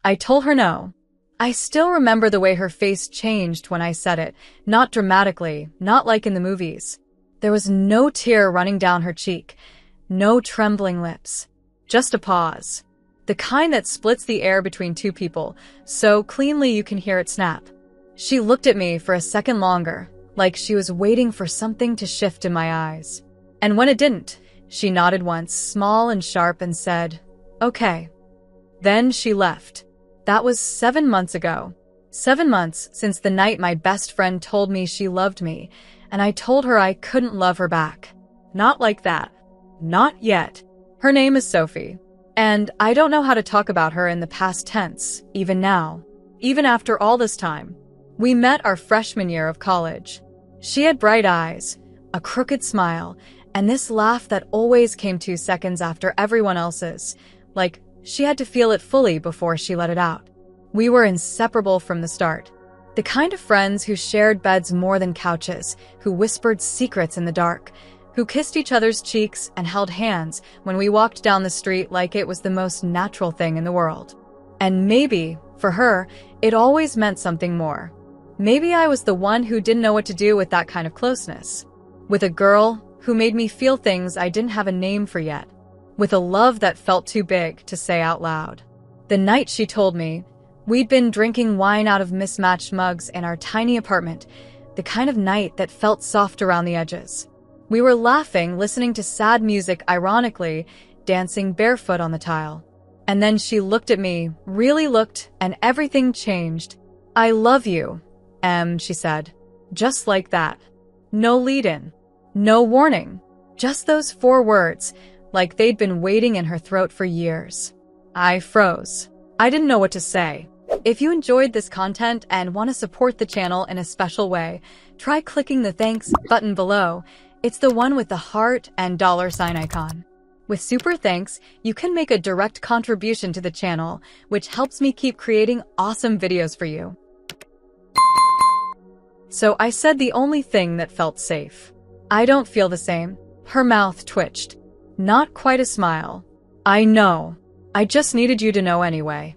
I told her no. I still remember the way her face changed when I said it, not dramatically, not like in the movies. There was no tear running down her cheek, no trembling lips, just a pause. The kind that splits the air between two people, so cleanly you can hear it snap. She looked at me for a second longer, like she was waiting for something to shift in my eyes. And when it didn't, she nodded once, small and sharp, and said, "Okay." Then she left. That was 7 months ago. 7 months since the night my best friend told me she loved me, and I told her I couldn't love her back. Not like that. Not yet. Her name is Sophie, and I don't know how to talk about her in the past tense, even now. Even after all this time. We met our freshman year of college. She had bright eyes, a crooked smile, and this laugh that always came 2 seconds after everyone else's, like she had to feel it fully before she let it out. We were inseparable from the start. The kind of friends who shared beds more than couches, who whispered secrets in the dark, who kissed each other's cheeks and held hands when we walked down the street like it was the most natural thing in the world. And maybe, for her, it always meant something more. Maybe I was the one who didn't know what to do with that kind of closeness. With a girl who made me feel things I didn't have a name for yet. With a love that felt too big to say out loud. The night she told me, we'd been drinking wine out of mismatched mugs in our tiny apartment, the kind of night that felt soft around the edges. We were laughing, listening to sad music, ironically, dancing barefoot on the tile. And then she looked at me, really looked, and everything changed. "I love you, she said. Just like that. No lead-in. No warning. Just those 4 words, like they'd been waiting in her throat for years. I froze. I didn't know what to say. If you enjoyed this content and want to support the channel in a special way, try clicking the thanks button below. It's the one with the heart and $sign icon. With super thanks, you can make a direct contribution to the channel, which helps me keep creating awesome videos for you. So I said the only thing that felt safe. "I don't feel the same." Her mouth twitched. Not quite a smile. "I know. I just needed you to know anyway."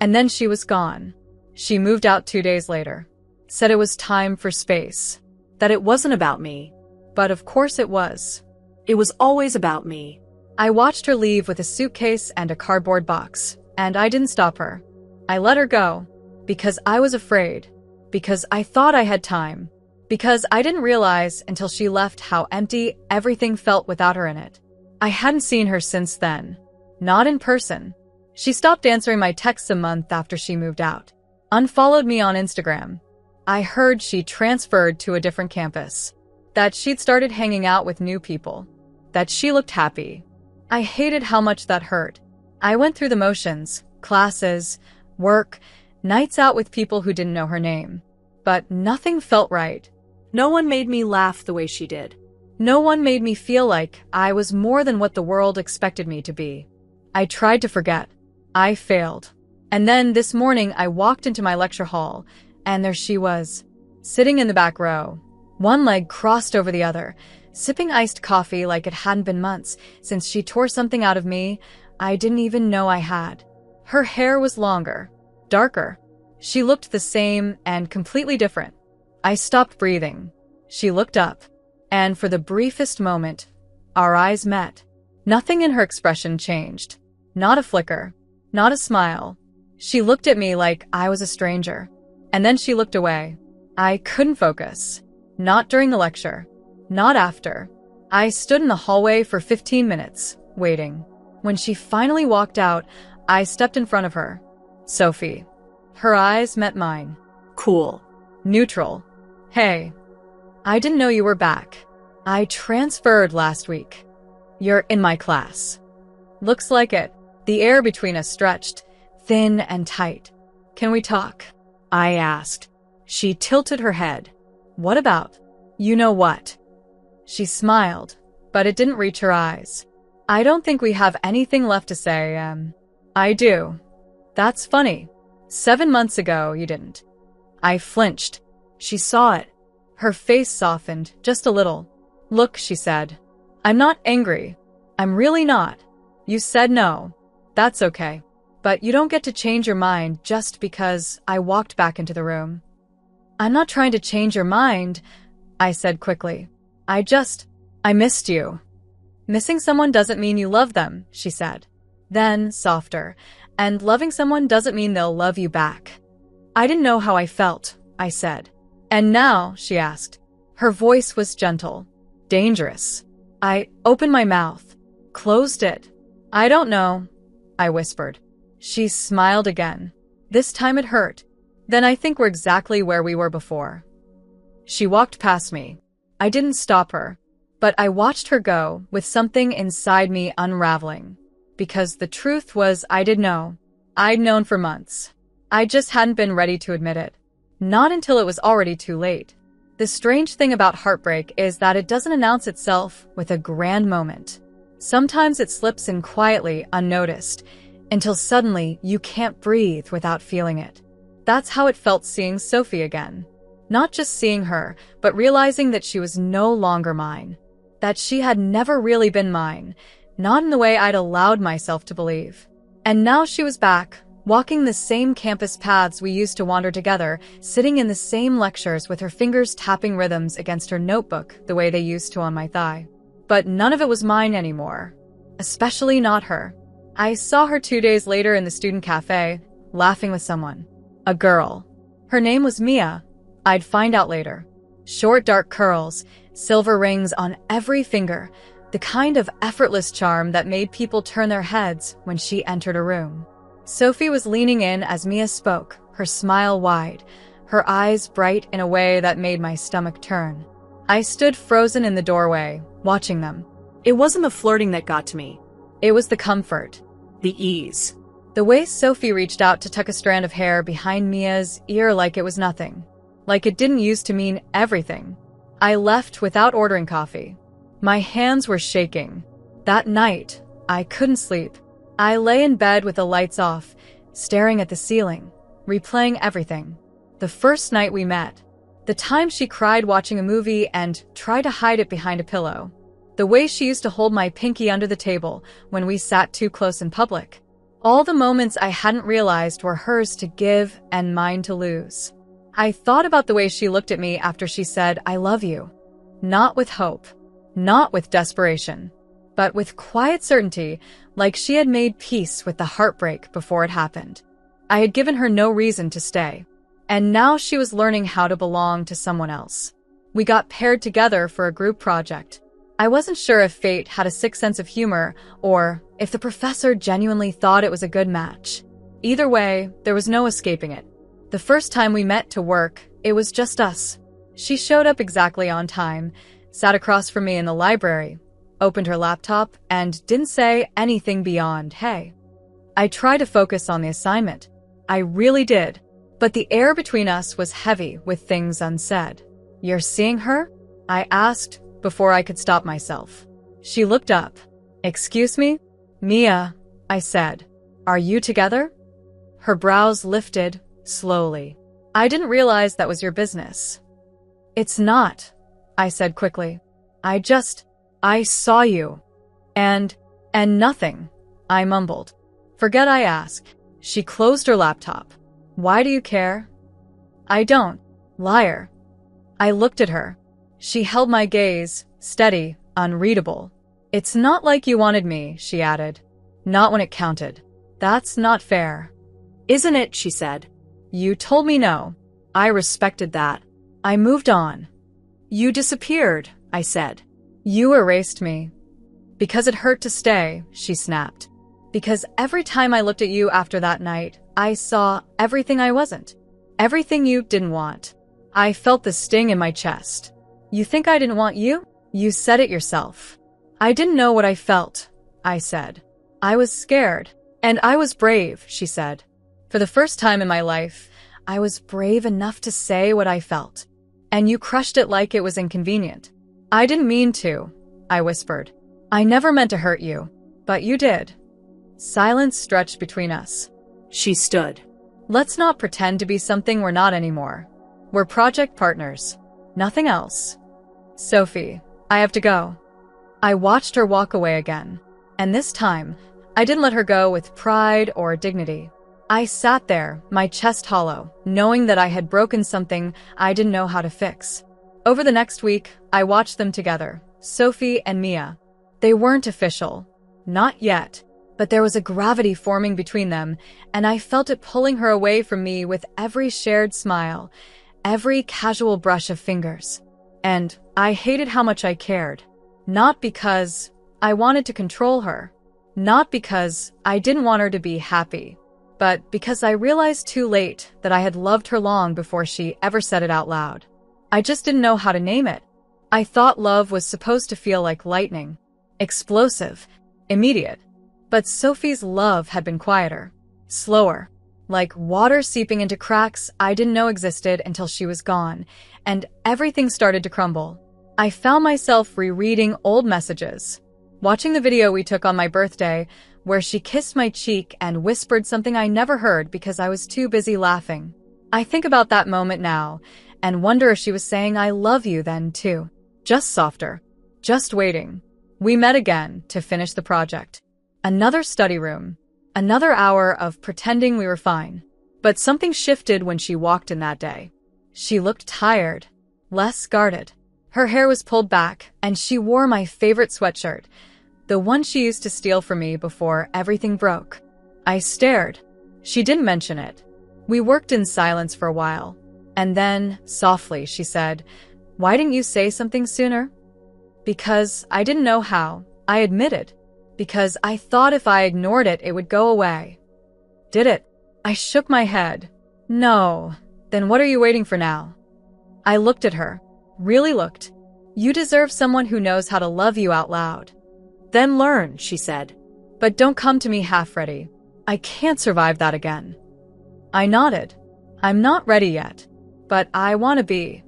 And then she was gone. She moved out 2 days later. Said it was time for space. That it wasn't about me. But of course it was. It was always about me. I watched her leave with a suitcase and a cardboard box, and I didn't stop her. I let her go. Because I was afraid. Because I thought I had time. Because I didn't realize until she left how empty everything felt without her in it. I hadn't seen her since then. Not in person. She stopped answering my texts a month after she moved out. Unfollowed me on Instagram. I heard she transferred to a different campus. That she'd started hanging out with new people. That she looked happy. I hated how much that hurt. I went through the motions, classes, work, nights out with people who didn't know her name. But nothing felt right. No one made me laugh the way she did. No one made me feel like I was more than what the world expected me to be. I tried to forget. I failed. And then this morning I walked into my lecture hall, and there she was, sitting in the back row, one leg crossed over the other, sipping iced coffee like it hadn't been months since she tore something out of me I didn't even know I had. Her hair was longer, darker. She looked the same and completely different. I stopped breathing. She looked up. And for the briefest moment, our eyes met. Nothing in her expression changed. Not a flicker. Not a smile. She looked at me like I was a stranger. And then she looked away. I couldn't focus. Not during the lecture. Not after. I stood in the hallway for 15 minutes, waiting. When she finally walked out, I stepped in front of her. Sophie. Her eyes met mine. Cool. Neutral. Hey. I didn't know you were back. I transferred last week. You're in my class. Looks like it. The air between us stretched, thin and tight. Can we talk? I asked. She tilted her head. What about? You know what? She smiled, but it didn't reach her eyes. I don't think we have anything left to say, I do. That's funny. 7 months ago, you didn't. I flinched. She saw it. Her face softened, just a little. Look, she said. I'm not angry. I'm really not. You said no. That's okay. But you don't get to change your mind just because I walked back into the room. I'm not trying to change your mind, I said quickly. I missed you. Missing someone doesn't mean you love them, she said. Then, softer, and loving someone doesn't mean they'll love you back. I didn't know how I felt, I said. And now, she asked. Her voice was gentle. Dangerous. I opened my mouth. Closed it. I don't know, I whispered. She smiled again. This time it hurt. Then I think we're exactly where we were before. She walked past me. I didn't stop her, but I watched her go with something inside me unraveling. Because the truth was I did know. I'd known for months. I just hadn't been ready to admit it. Not until it was already too late. The strange thing about heartbreak is that it doesn't announce itself with a grand moment. Sometimes it slips in quietly, unnoticed, until suddenly you can't breathe without feeling it. That's how it felt seeing Sophie again. Not just seeing her, but realizing that she was no longer mine. That she had never really been mine, not in the way I'd allowed myself to believe. And now she was back, walking the same campus paths we used to wander together, sitting in the same lectures with her fingers tapping rhythms against her notebook the way they used to on my thigh. But none of it was mine anymore. Especially not her. I saw her 2 days later in the student cafe, laughing with someone. A girl. Her name was Mia. I'd find out later. Short dark curls, silver rings on every finger, the kind of effortless charm that made people turn their heads when she entered a room. Sophie was leaning in as Mia spoke, her smile wide, her eyes bright in a way that made my stomach turn. I stood frozen in the doorway, watching them. It wasn't the flirting that got to me. It was the comfort. The ease. The way Sophie reached out to tuck a strand of hair behind Mia's ear like it was nothing. Like it didn't used to mean everything. I left without ordering coffee. My hands were shaking. That night, I couldn't sleep. I lay in bed with the lights off, staring at the ceiling, replaying everything. The first night we met. The time she cried watching a movie and tried to hide it behind a pillow. The way she used to hold my pinky under the table when we sat too close in public. All the moments I hadn't realized were hers to give and mine to lose. I thought about the way she looked at me after she said, "I love you." Not with hope, not with desperation, but with quiet certainty, like she had made peace with the heartbreak before it happened. I had given her no reason to stay, and now she was learning how to belong to someone else. We got paired together for a group project. I wasn't sure if fate had a sick sense of humor or if the professor genuinely thought it was a good match. Either way, there was no escaping it. The first time we met to work, it was just us. She showed up exactly on time, sat across from me in the library, opened her laptop, and didn't say anything beyond, "Hey." I tried to focus on the assignment. I really did. But the air between us was heavy with things unsaid. "You're seeing her?" I asked before I could stop myself. She looked up. "Excuse me?" "Mia," I said. "Are you together?" Her brows lifted, slowly. "I didn't realize that was your business." "It's not," I said quickly. I saw you." And nothing," I mumbled. "Forget I asked." She closed her laptop. "Why do you care?" "I don't." "Liar." I looked at her. She held my gaze, steady, unreadable. "It's not like you wanted me," she added. "Not when it counted." "That's not fair." "Isn't it?" she said. "You told me no." I respected that. I moved on. "You disappeared," I said. "You erased me." "Because it hurt to stay," she snapped. "Because every time I looked at you after that night, I saw everything I wasn't. Everything you didn't want. I felt the sting in my chest." "You think I didn't want you? You said it yourself." "I didn't know what I felt," I said. "I was scared. And I was brave," she said. "For the first time in my life, I was brave enough to say what I felt. And you crushed it like it was inconvenient." "I didn't mean to," I whispered. "I never meant to hurt you. But you did." Silence stretched between us. She stood. "Let's not pretend to be something we're not anymore. We're project partners. Nothing else." "Sophie, I have to go." I watched her walk away again. And this time, I didn't let her go with pride or dignity. I sat there, my chest hollow, knowing that I had broken something I didn't know how to fix. Over the next week, I watched them together, Sophie and Mia. They weren't official. Not yet. But there was a gravity forming between them, and I felt it pulling her away from me with every shared smile, every casual brush of fingers. And I hated how much I cared. Not because I wanted to control her. Not because I didn't want her to be happy. But because I realized too late that I had loved her long before she ever said it out loud. I just didn't know how to name it. I thought love was supposed to feel like lightning. Explosive. Immediate. But Sophie's love had been quieter, slower, like water seeping into cracks I didn't know existed until she was gone, and everything started to crumble. I found myself rereading old messages, watching the video we took on my birthday, where she kissed my cheek and whispered something I never heard because I was too busy laughing. I think about that moment now, and wonder if she was saying I love you then too. Just softer. Just waiting. We met again to finish the project. Another study room. Another hour of pretending we were fine. But something shifted when she walked in that day. She looked tired, less guarded. Her hair was pulled back, and she wore my favorite sweatshirt, the one she used to steal from me before everything broke. I stared. She didn't mention it. We worked in silence for a while. And then, softly, she said, "Why didn't you say something sooner?" Because I didn't know how, I admitted. Because I thought if I ignored it, it would go away. Did it? I shook my head. No. Then what are you waiting for now? I looked at her. Really looked. You deserve someone who knows how to love you out loud. Then learn, she said. But don't come to me half-ready. I can't survive that again. I nodded. I'm not ready yet. But I want to be.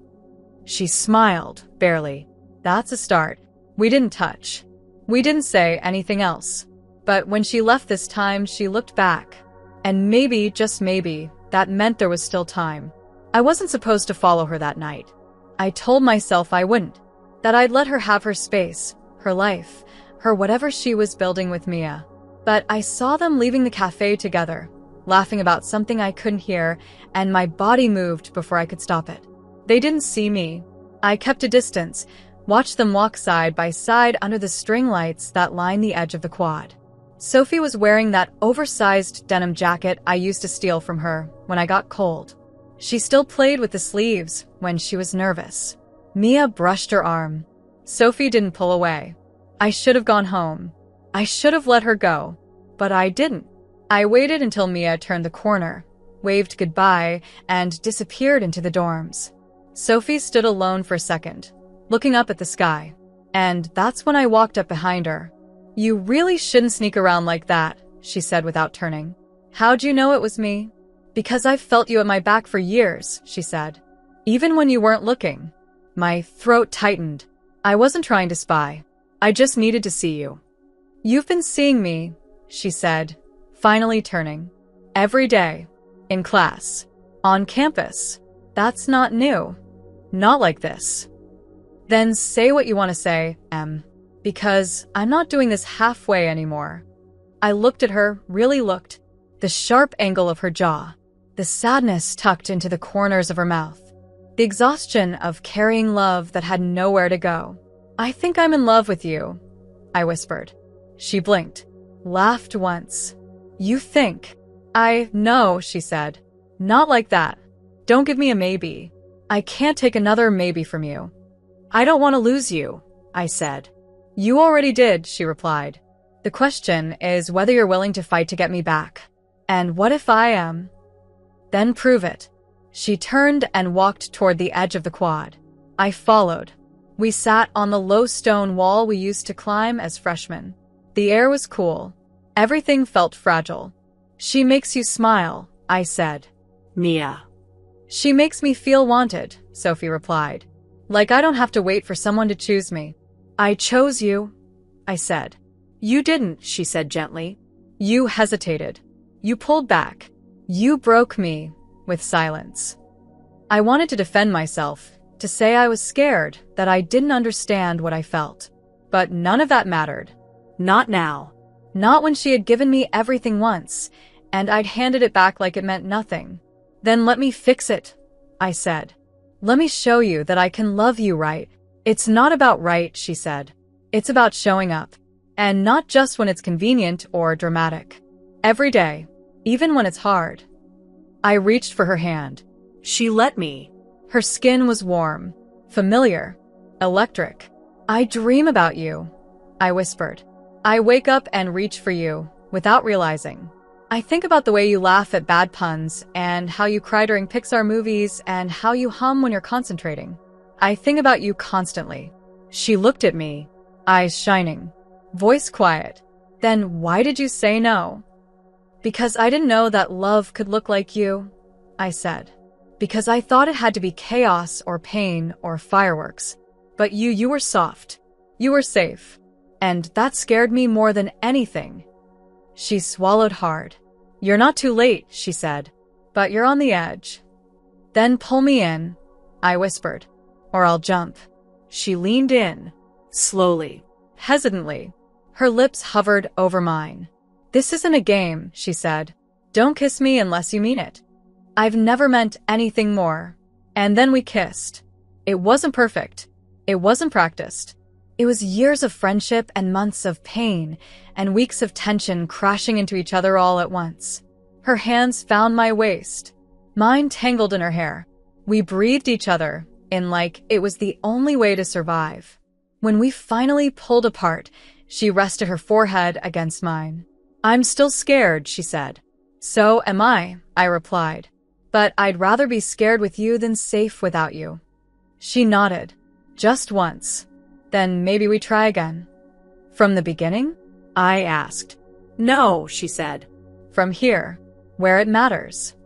She smiled, barely. That's a start. We didn't touch. We didn't say anything else. But when she left this time, she looked back. And maybe, just maybe, that meant there was still time. I wasn't supposed to follow her that night. I told myself I wouldn't. That I'd let her have her space, her life, her whatever she was building with Mia. But I saw them leaving the cafe together, laughing about something I couldn't hear, and my body moved before I could stop it. They didn't see me. I kept a distance, watched them walk side by side under the string lights that lined the edge of the quad. Sophie was wearing that oversized denim jacket I used to steal from her when I got cold. She still played with the sleeves when she was nervous. Mia brushed her arm. Sophie didn't pull away. I should have gone home. I should have let her go. But I didn't. I waited until Mia turned the corner, waved goodbye, and disappeared into the dorms. Sophie stood alone for a second, looking up at the sky. And that's when I walked up behind her. You really shouldn't sneak around like that, she said without turning. How'd you know it was me? Because I've felt you at my back for years, she said. Even when you weren't looking. My throat tightened. I wasn't trying to spy. I just needed to see you. You've been seeing me, she said, finally turning. Every day. In class. On campus. That's not new. Not like this. Then say what you want to say, Em. Because I'm not doing this halfway anymore. I looked at her, really looked. The sharp angle of her jaw. The sadness tucked into the corners of her mouth. The exhaustion of carrying love that had nowhere to go. I think I'm in love with you, I whispered. She blinked. Laughed once. You think? No, she said. Not like that. Don't give me a maybe. I can't take another maybe from you. I don't want to lose you, I said. You already did, she replied. The question is whether you're willing to fight to get me back. And what if I am? Then prove it. She turned and walked toward the edge of the quad. I followed. We sat on the low stone wall we used to climb as freshmen. The air was cool. Everything felt fragile. She makes you smile, I said. Mia. She makes me feel wanted, Sophie replied. Like I don't have to wait for someone to choose me. I chose you, I said. You didn't, she said gently. You hesitated. You pulled back. You broke me with silence. I wanted to defend myself, to say I was scared, that I didn't understand what I felt. But none of that mattered. Not now. Not when she had given me everything once, and I'd handed it back like it meant nothing. Then let me fix it, I said. Let me show you that I can love you right. It's not about right, she said. It's about showing up. And not just when it's convenient or dramatic. Every day, even when it's hard. I reached for her hand. She let me. Her skin was warm, familiar, electric. I dream about you, I whispered. I wake up and reach for you, without realizing. I think about the way you laugh at bad puns, and how you cry during Pixar movies, and how you hum when you're concentrating. I think about you constantly. She looked at me, eyes shining, voice quiet. Then why did you say no? Because I didn't know that love could look like you, I said. Because I thought it had to be chaos or pain or fireworks. But you were soft. You were safe. And that scared me more than anything. She swallowed hard. You're not too late, she said. But you're on the edge. Then pull me in, I whispered. Or I'll jump. She leaned in. Slowly. Hesitantly. Her lips hovered over mine. This isn't a game, she said. Don't kiss me unless you mean it. I've never meant anything more. And then we kissed. It wasn't perfect. It wasn't practiced. It was years of friendship and months of pain and weeks of tension crashing into each other all at once. Her hands found my waist. Mine tangled in her hair. We breathed each other in like it was the only way to survive. When we finally pulled apart, she rested her forehead against mine. I'm still scared, she said. So am I replied. But I'd rather be scared with you than safe without you. She nodded. Just once. Then maybe we try again. From the beginning? I asked. No, she said. From here, where it matters.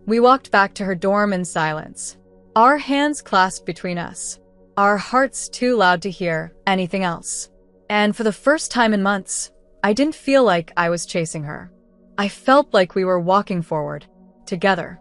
We walked back to her dorm in silence. Our hands clasped between us. Our hearts too loud to hear anything else. And for the first time in months, I didn't feel like I was chasing her. I felt like we were walking forward, together.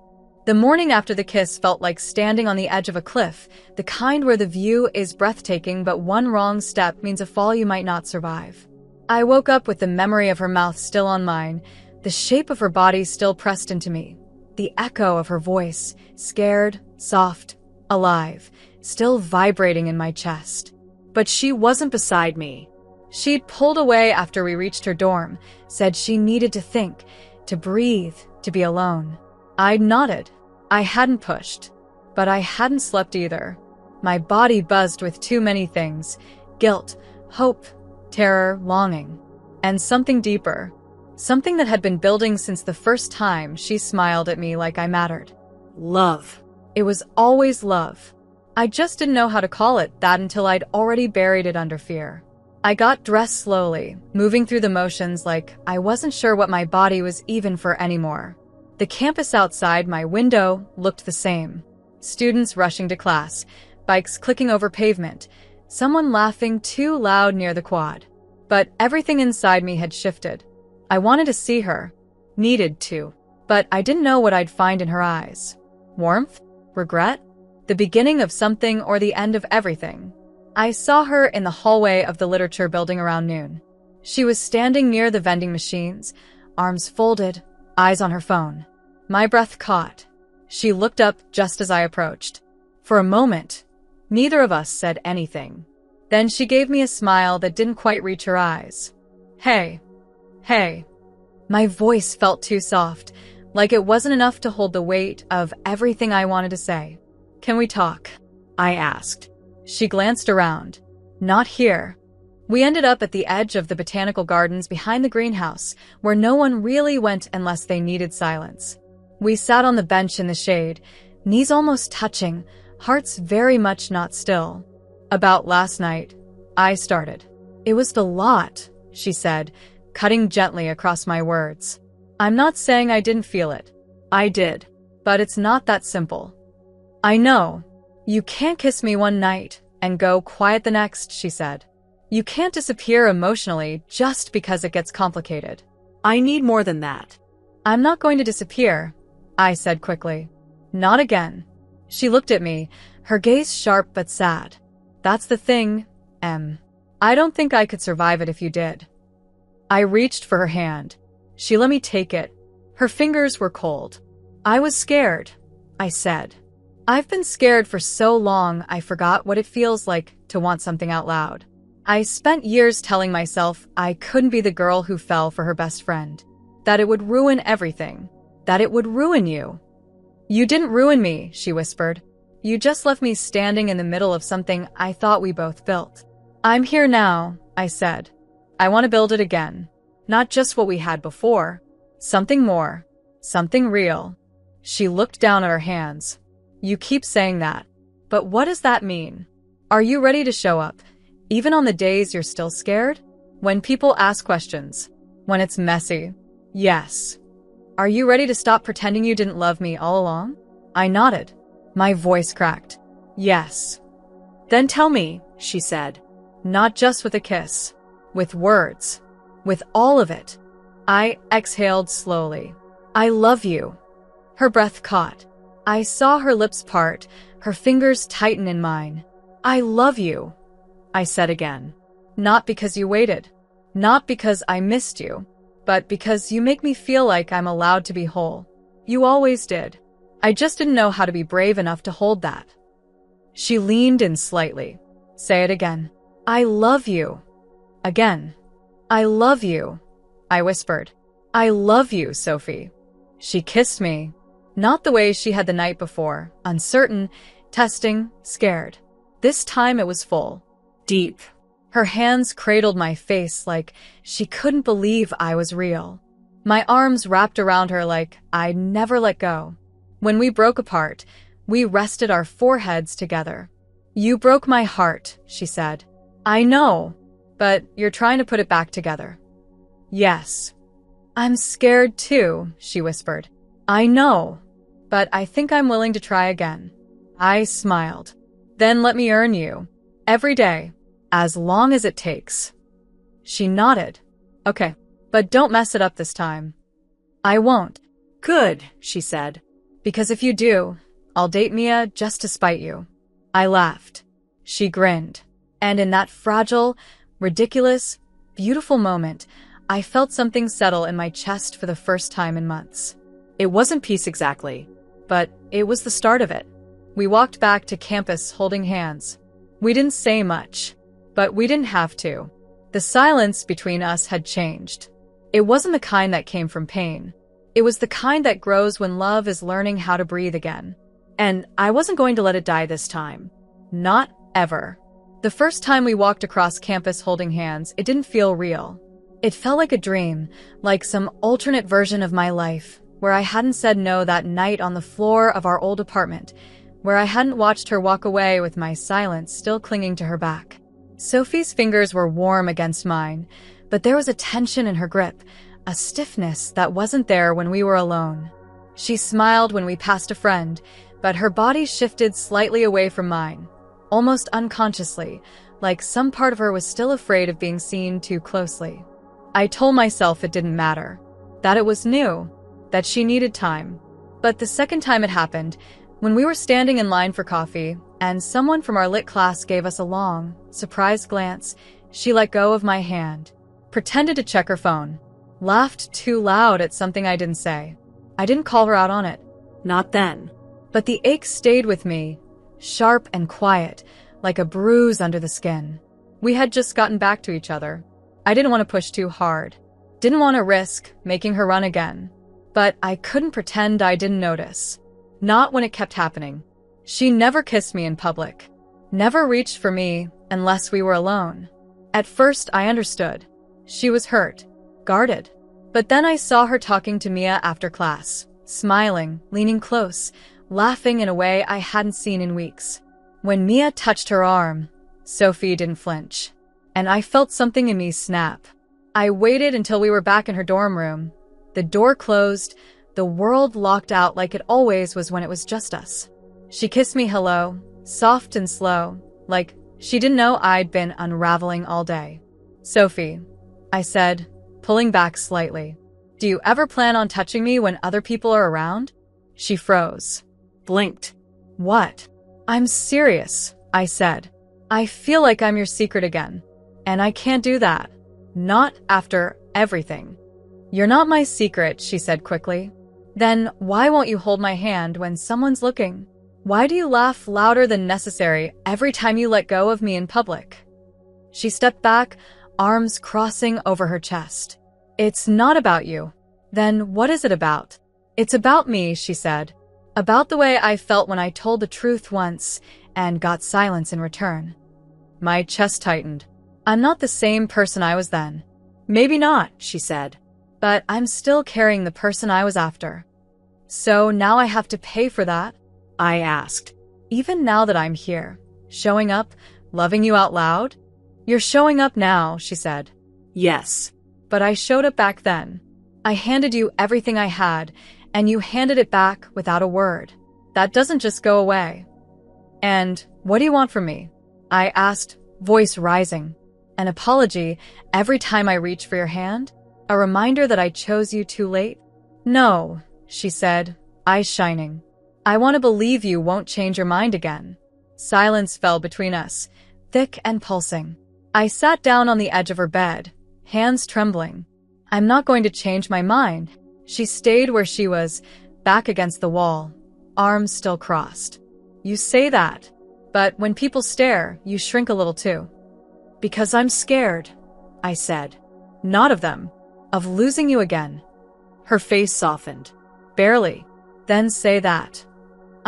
The morning after the kiss felt like standing on the edge of a cliff, the kind where the view is breathtaking but one wrong step means a fall you might not survive. I woke up with the memory of her mouth still on mine, the shape of her body still pressed into me, the echo of her voice, scared, soft, alive, still vibrating in my chest. But she wasn't beside me. She'd pulled away after we reached her dorm, said she needed to think, to breathe, to be alone. I nodded. I hadn't pushed, but I hadn't slept either. My body buzzed with too many things, guilt, hope, terror, longing, and something deeper, something that had been building since the first time she smiled at me like I mattered. Love. It was always love. I just didn't know how to call it that until I'd already buried it under fear. I got dressed slowly, moving through the motions like I wasn't sure what my body was even for anymore. The campus outside my window looked the same. Students rushing to class, bikes clicking over pavement, someone laughing too loud near the quad. But everything inside me had shifted. I wanted to see her, needed to, but I didn't know what I'd find in her eyes. Warmth? Regret? The beginning of something or the end of everything? I saw her in the hallway of the literature building around noon. She was standing near the vending machines, arms folded, eyes on her phone. My breath caught. She looked up just as I approached. For a moment, neither of us said anything. Then she gave me a smile that didn't quite reach her eyes. Hey. Hey. My voice felt too soft, like it wasn't enough to hold the weight of everything I wanted to say. Can we talk? I asked. She glanced around. Not here. We ended up at the edge of the botanical gardens behind the greenhouse, where no one really went unless they needed silence. We sat on the bench in the shade, knees almost touching, hearts very much not still. About last night, I started. It was the lot, she said, cutting gently across my words. I'm not saying I didn't feel it. I did. But it's not that simple. I know. You can't kiss me one night and go quiet the next, she said. You can't disappear emotionally just because it gets complicated. I need more than that. I'm not going to disappear, I said quickly. Not again. She looked at me, her gaze sharp but sad. That's the thing, Em. I don't think I could survive it if you did. I reached for her hand. She let me take it. Her fingers were cold. I was scared, I said. I've been scared for so long I forgot what it feels like to want something out loud. I spent years telling myself I couldn't be the girl who fell for her best friend. That it would ruin everything. That it would ruin you. You didn't ruin me, she whispered. You just left me standing in the middle of something I thought we both built. I'm here now, I said. I want to build it again. Not just what we had before. Something more. Something real. She looked down at her hands. You keep saying that. But what does that mean? Are you ready to show up? Even on the days you're still scared? When people ask questions? When it's messy? Yes. Are you ready to stop pretending you didn't love me all along? I nodded. My voice cracked. Yes. Then tell me, she said. Not just with a kiss. With words. With all of it. I exhaled slowly. I love you. Her breath caught. I saw her lips part, her fingers tighten in mine. I love you, I said again. Not because you waited. Not because I missed you. But because you make me feel like I'm allowed to be whole. You always did. I just didn't know how to be brave enough to hold that. She leaned in slightly. Say it again. I love you. Again. I love you, I whispered. I love you, Sophie. She kissed me. Not the way she had the night before, uncertain, testing, scared. This time it was full. Deep. Her hands cradled my face like she couldn't believe I was real. My arms wrapped around her like I'd never let go. When we broke apart, we rested our foreheads together. You broke my heart, she said. I know, but you're trying to put it back together. Yes. I'm scared too, she whispered. I know, but I think I'm willing to try again. I smiled. Then let me earn you. Every day. As long as it takes. She nodded. Okay, but don't mess it up this time. I won't. Good, she said. Because if you do, I'll date Mia just to spite you. I laughed. She grinned. And in that fragile, ridiculous, beautiful moment, I felt something settle in my chest for the first time in months. It wasn't peace exactly, but it was the start of it. We walked back to campus holding hands. We didn't say much. But we didn't have to. The silence between us had changed. It wasn't the kind that came from pain. It was the kind that grows when love is learning how to breathe again. And I wasn't going to let it die this time. Not ever. The first time we walked across campus holding hands, it didn't feel real. It felt like a dream, like some alternate version of my life, where I hadn't said no that night on the floor of our old apartment, where I hadn't watched her walk away with my silence still clinging to her back. Sophie's fingers were warm against mine, but there was a tension in her grip, a stiffness that wasn't there when we were alone. She smiled when we passed a friend, but her body shifted slightly away from mine, almost unconsciously, like some part of her was still afraid of being seen too closely. I told myself it didn't matter, that it was new, that she needed time. But the second time it happened, when we were standing in line for coffee, and someone from our lit class gave us a long, surprised glance, she let go of my hand, pretended to check her phone, laughed too loud at something I didn't say. I didn't call her out on it. Not then. But the ache stayed with me, sharp and quiet, like a bruise under the skin. We had just gotten back to each other. I didn't want to push too hard. Didn't want to risk making her run again. But I couldn't pretend I didn't notice. Not when it kept happening. She never kissed me in public. Never reached for me unless we were alone. At first, I understood. She was hurt, guarded. But then I saw her talking to Mia after class, smiling, leaning close, laughing in a way I hadn't seen in weeks. When Mia touched her arm, Sophie didn't flinch. And I felt something in me snap. I waited until we were back in her dorm room. The door closed, the world locked out like it always was when it was just us. She kissed me hello, soft and slow, like she didn't know I'd been unraveling all day. Sophie, I said, pulling back slightly. Do you ever plan on touching me when other people are around? She froze. Blinked. What? I'm serious, I said. I feel like I'm your secret again. And I can't do that. Not after Everything. You're not my secret, she said quickly. Then why won't you hold my hand when someone's looking? Why do you laugh louder than necessary every time you let go of me in public? She stepped back, arms crossing over her chest. It's not about you. Then what is it about? It's about me, she said. About the way I felt when I told the truth once and got silence in return. My chest tightened. I'm not the same person I was then. Maybe not, she said. But I'm still carrying the person I was after. So now I have to pay for that? I asked. Even now that I'm here, showing up, loving you out loud? You're showing up now, she said. Yes. But I showed up back then. I handed you everything I had, and you handed it back without a word. That doesn't just go away. And what do you want from me? I asked, voice rising. An apology every time I reach for your hand? A reminder that I chose you too late? No, she said, eyes shining. I want to believe you won't change your mind again. Silence fell between us, thick and pulsing. I sat down on the edge of her bed, hands trembling. I'm not going to change my mind. She stayed where she was, back against the wall, arms still crossed. You say that, but when people stare, you shrink a little too. Because I'm scared, I said. Not of them, of losing you again. Her face softened. Barely. Then say that.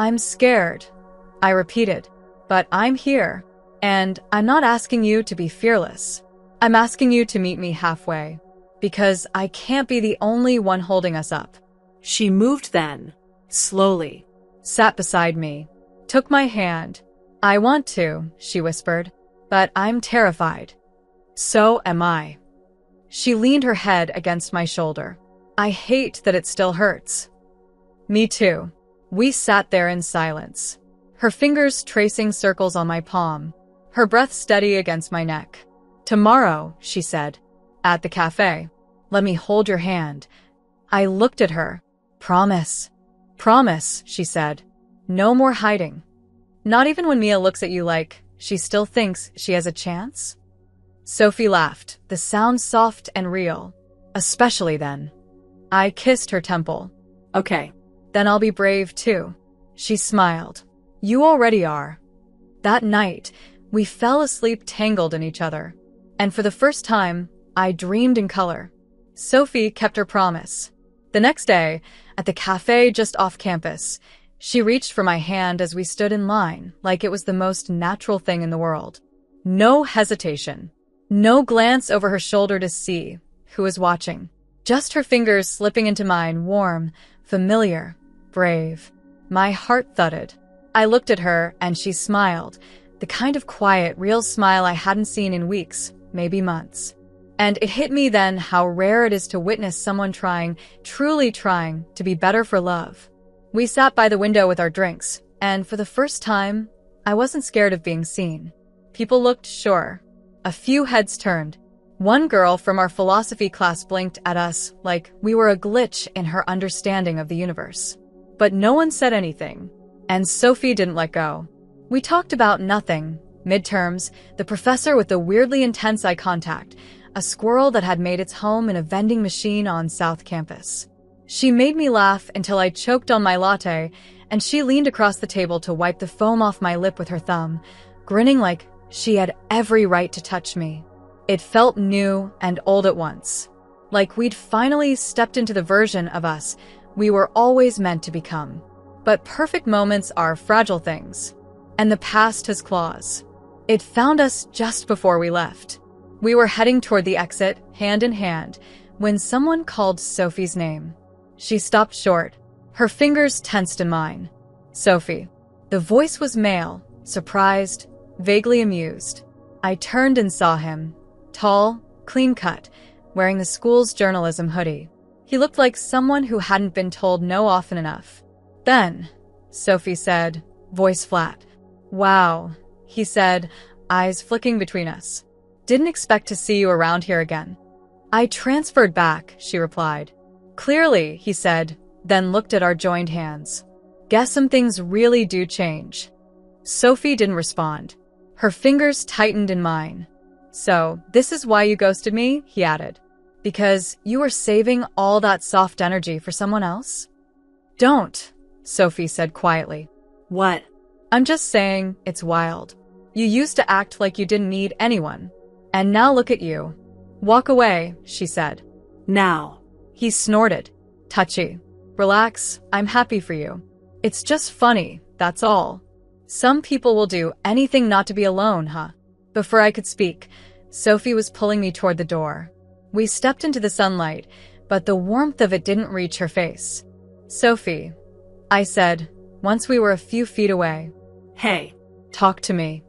I'm scared, I repeated, but I'm here, and I'm not asking you to be fearless. I'm asking you to meet me halfway, because I can't be the only one holding us up. She moved then, slowly, sat beside me, took my hand. I want to, she whispered, but I'm terrified. So am I. She leaned her head against my shoulder. I hate that it still hurts. Me too. We sat there in silence, her fingers tracing circles on my palm, her breath steady against my neck. Tomorrow, she said, at the cafe. Let me hold your hand. I looked at her. Promise. Promise, she said. No more hiding. Not even when Mia looks at you like she still thinks she has a chance? Sophie laughed, the sound soft and real. Especially then. I kissed her temple. Okay. Then I'll be brave too. She smiled. You already are. That night, we fell asleep tangled in each other. And for the first time, I dreamed in color. Sophie kept her promise. The next day, at the cafe just off campus, she reached for my hand as we stood in line, like it was the most natural thing in the world. No hesitation. No glance over her shoulder to see who was watching. Just her fingers slipping into mine, warm, familiar, brave. My heart thudded. I looked at her and she smiled, the kind of quiet, real smile I hadn't seen in weeks, maybe months. And it hit me then how rare it is to witness someone trying, truly trying, to be better for love. We sat by the window with our drinks, and for the first time, I wasn't scared of being seen. People looked sure. A few heads turned. One girl from our philosophy class blinked at us like we were a glitch in her understanding of the universe. But no one said anything, and Sophie didn't let go. We talked about nothing, midterms, the professor with the weirdly intense eye contact, a squirrel that had made its home in a vending machine on South Campus. She made me laugh until I choked on my latte, and she leaned across the table to wipe the foam off my lip with her thumb, grinning like she had every right to touch me. It felt new and old at once, like we'd finally stepped into the version of us we were always meant to become. But perfect moments are fragile things, and the past has claws. It found us just before we left. We were heading toward the exit, hand in hand, when someone called Sophie's name. She stopped short, her fingers tensed in mine. Sophie. The voice was male, surprised, vaguely amused. I turned and saw him. Tall, clean-cut, wearing the school's journalism hoodie. He looked like someone who hadn't been told no often enough. Ben, Sophie said, voice flat. Wow, he said, eyes flicking between us. Didn't expect to see you around here again. I transferred back, she replied. Clearly, he said, then looked at our joined hands. Guess some things really do change. Sophie didn't respond. Her fingers tightened in mine. So, this is why you ghosted me? He added. Because you are saving all that soft energy for someone else? Don't, Sophie said quietly. What? I'm just saying, it's wild. You used to act like you didn't need anyone. And now look at you. Walk away, she said. Now. He snorted. Touchy. Relax, I'm happy for you. It's just funny, that's all. Some people will do anything not to be alone, huh? Before I could speak, Sophie was pulling me toward the door. We stepped into the sunlight, but the warmth of it didn't reach her face. Sophie, I said, once we were a few feet away. Hey. Talk to me.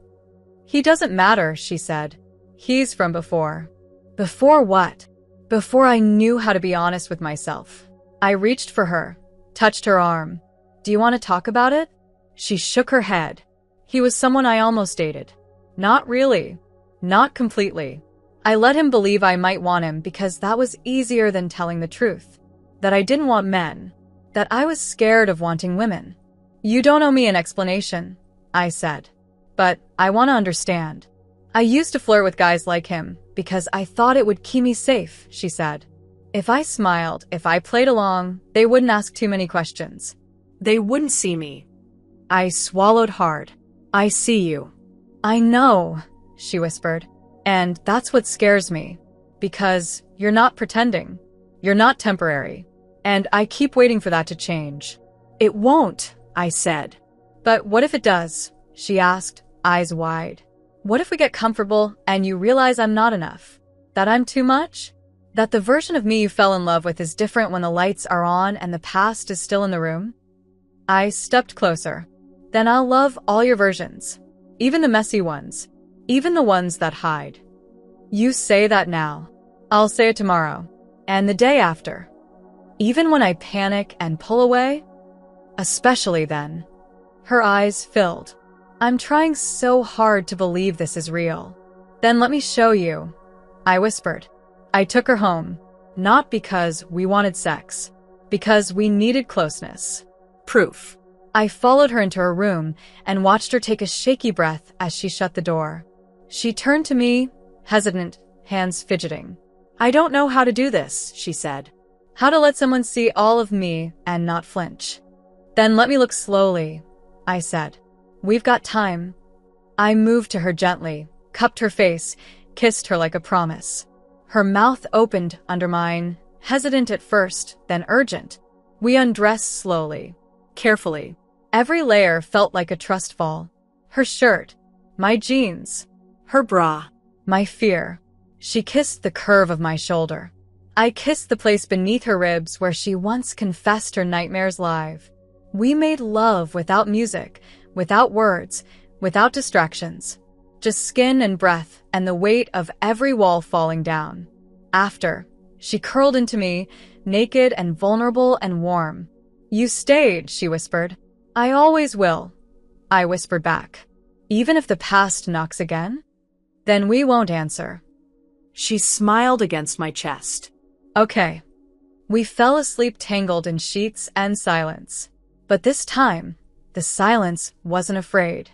He doesn't matter, she said. He's from before. Before what? Before I knew how to be honest with myself. I reached for her, touched her arm. Do you want to talk about it? She shook her head. He was someone I almost dated. Not really. Not completely. I let him believe I might want him because that was easier than telling the truth. That I didn't want men. That I was scared of wanting women. You don't owe me an explanation, I said. But I want to understand. I used to flirt with guys like him because I thought it would keep me safe, she said. If I smiled, if I played along, they wouldn't ask too many questions. They wouldn't see me. I swallowed hard. I see you. I know, she whispered. And that's what scares me. Because you're not pretending. You're not temporary. And I keep waiting for that to change. It won't, I said. But what if it does? She asked, eyes wide. What if we get comfortable and you realize I'm not enough? That I'm too much? That the version of me you fell in love with is different when the lights are on and the past is still in the room? I stepped closer. Then I'll love all your versions. Even the messy ones. Even the ones that hide. You say that now. I'll say it tomorrow. And the day after. Even when I panic and pull away? Especially then. Her eyes filled. I'm trying so hard to believe this is real. Then let me show you, I whispered. I took her home. Not because we wanted sex. Because we needed closeness. Proof. I followed her into her room and watched her take a shaky breath as she shut the door. She turned to me, hesitant, hands fidgeting. I don't know how to do this, she said. How to let someone see all of me and not flinch. Then let me look slowly, I said. We've got time. I moved to her gently, cupped her face, kissed her like a promise. Her mouth opened under mine, hesitant at first, then urgent. We undressed slowly, carefully. Every layer felt like a trust fall. Her shirt, my jeans, her bra, my fear. She kissed the curve of my shoulder. I kissed the place beneath her ribs where she once confessed her nightmares live. We made love without music, without words, without distractions. Just skin and breath and the weight of every wall falling down. After, she curled into me, naked and vulnerable and warm. You stayed, she whispered. I always will, I whispered back. Even if the past knocks again? Then we won't answer. She smiled against my chest. Okay. We fell asleep tangled in sheets and silence. But this time, the silence wasn't afraid.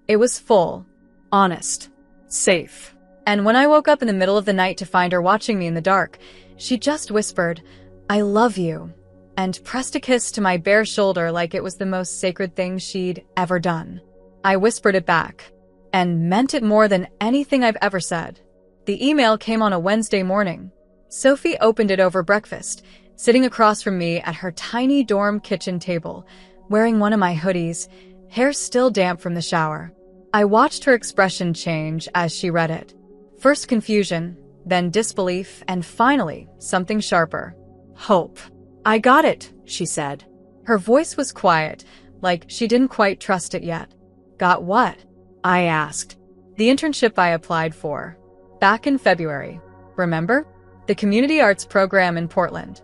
It was full, honest, safe. And when I woke up in the middle of the night to find her watching me in the dark, she just whispered, I love you, and pressed a kiss to my bare shoulder like it was the most sacred thing she'd ever done. I whispered it back, and meant it more than anything I've ever said. The email came on a Wednesday morning. Sophie opened it over breakfast, sitting across from me at her tiny dorm kitchen table, wearing one of my hoodies, hair still damp from the shower. I watched her expression change as she read it. First confusion, then disbelief, and finally, something sharper. Hope. I got it, she said. Her voice was quiet, like she didn't quite trust it yet. Got what? I asked. The internship I applied for. Back in February. Remember? The community arts program in Portland.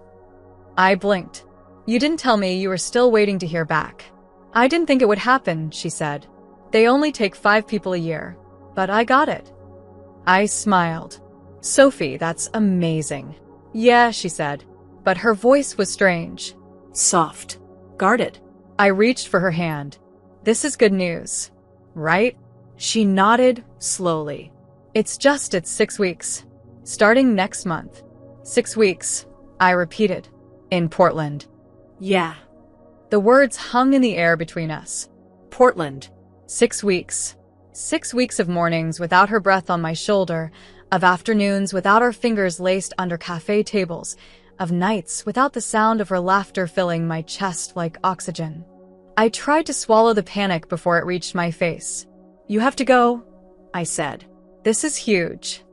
I blinked. You didn't tell me you were still waiting to hear back. I didn't think it would happen, she said. They only take 5 people a year. But I got it. I smiled. Sophie, that's amazing. Yeah, she said. But her voice was strange. Soft. Guarded. I reached for her hand. This is good news. Right? She nodded slowly. It's 6 weeks. Starting next month. 6 weeks, I repeated. In Portland. Yeah. The words hung in the air between us. Portland. 6 weeks. 6 weeks of mornings without her breath on my shoulder, of afternoons without our fingers laced under cafe tables, of nights without the sound of her laughter filling my chest like oxygen. I tried to swallow the panic before it reached my face. You have to go, I said. This is huge.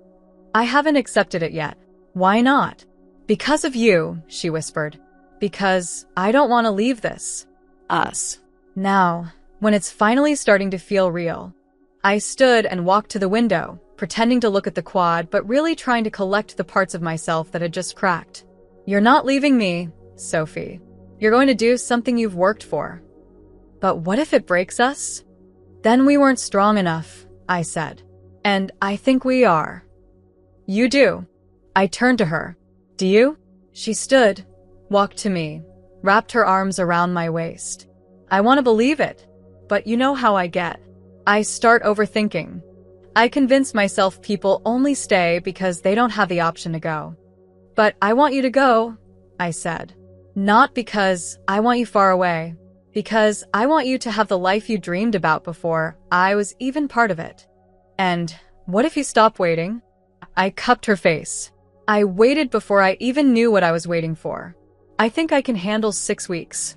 I haven't accepted it yet. Why not? Because of you, she whispered. Because I don't want to leave this. Us. Now, when it's finally starting to feel real. I stood and walked to the window, pretending to look at the quad, but really trying to collect the parts of myself that had just cracked. You're not leaving me, Sophie. You're going to do something you've worked for. But what if it breaks us? Then we weren't strong enough, I said. And I think we are. You do. I turned to her. Do you? She stood, walked to me, wrapped her arms around my waist. I want to believe it, but you know how I get. I start overthinking. I convince myself people only stay because they don't have the option to go. But I want you to go, I said. Not because I want you far away, because I want you to have the life you dreamed about before I was even part of it. And what if you stop waiting? I cupped her face. I waited before I even knew what I was waiting for. I think I can handle 6 weeks.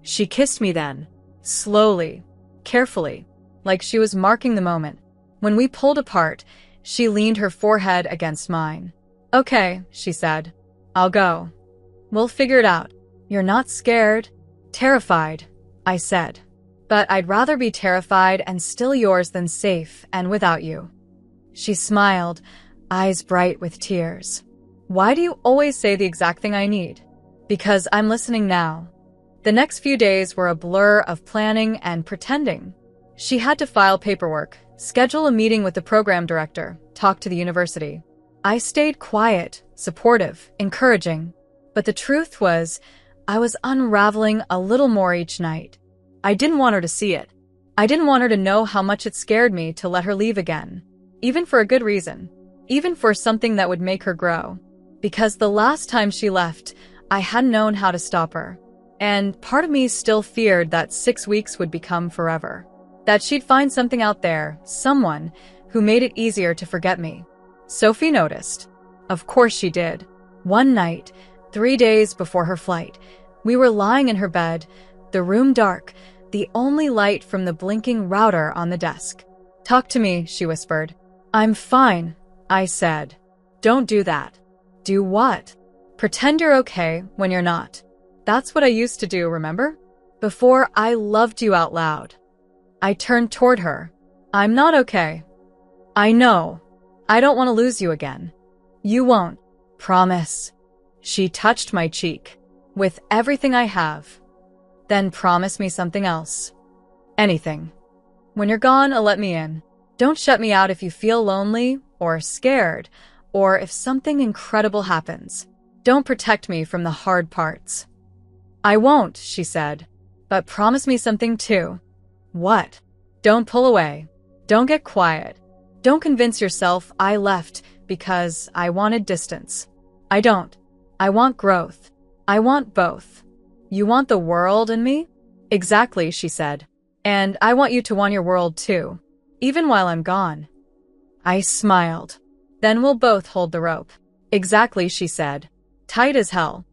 She kissed me then, slowly, carefully, like she was marking the moment. When we pulled apart, she leaned her forehead against mine. Okay, she said. I'll go. We'll figure it out. You're not scared? Terrified, I said. But I'd rather be terrified and still yours than safe and without you. She smiled, eyes bright with tears. Why do you always say the exact thing I need? Because I'm listening now. The next few days were a blur of planning and pretending. She had to file paperwork, schedule a meeting with the program director, talk to the university. I stayed quiet, supportive, encouraging. But the truth was, I was unraveling a little more each night. I didn't want her to see it. I didn't want her to know how much it scared me to let her leave again. Even for a good reason. Even for something that would make her grow. Because the last time she left, I hadn't known how to stop her. And part of me still feared that 6 weeks would become forever. That she'd find something out there, someone, who made it easier to forget me. Sophie noticed. Of course she did. One night, 3 days before her flight, we were lying in her bed, the room dark, the only light from the blinking router on the desk. Talk to me, she whispered. I'm fine, I said. Don't do that. Do what? Pretend you're okay when you're not. That's what I used to do, remember? Before I loved you out loud. I turned toward her. I'm not okay. I know. I don't want to lose you again. You won't. Promise. She touched my cheek. With everything I have. Then promise me something else. Anything. When you're gone, let me in. Don't shut me out if you feel lonely or scared, or if something incredible happens. Don't protect me from the hard parts. I won't, she said. But promise me something too. What? Don't pull away. Don't get quiet. Don't convince yourself I left because I wanted distance. I don't. I want growth. I want both. You want the world and me? Exactly, she said. And I want you to want your world too, even while I'm gone. I smiled. Then we'll both hold the rope. Exactly, she said. Tight as hell.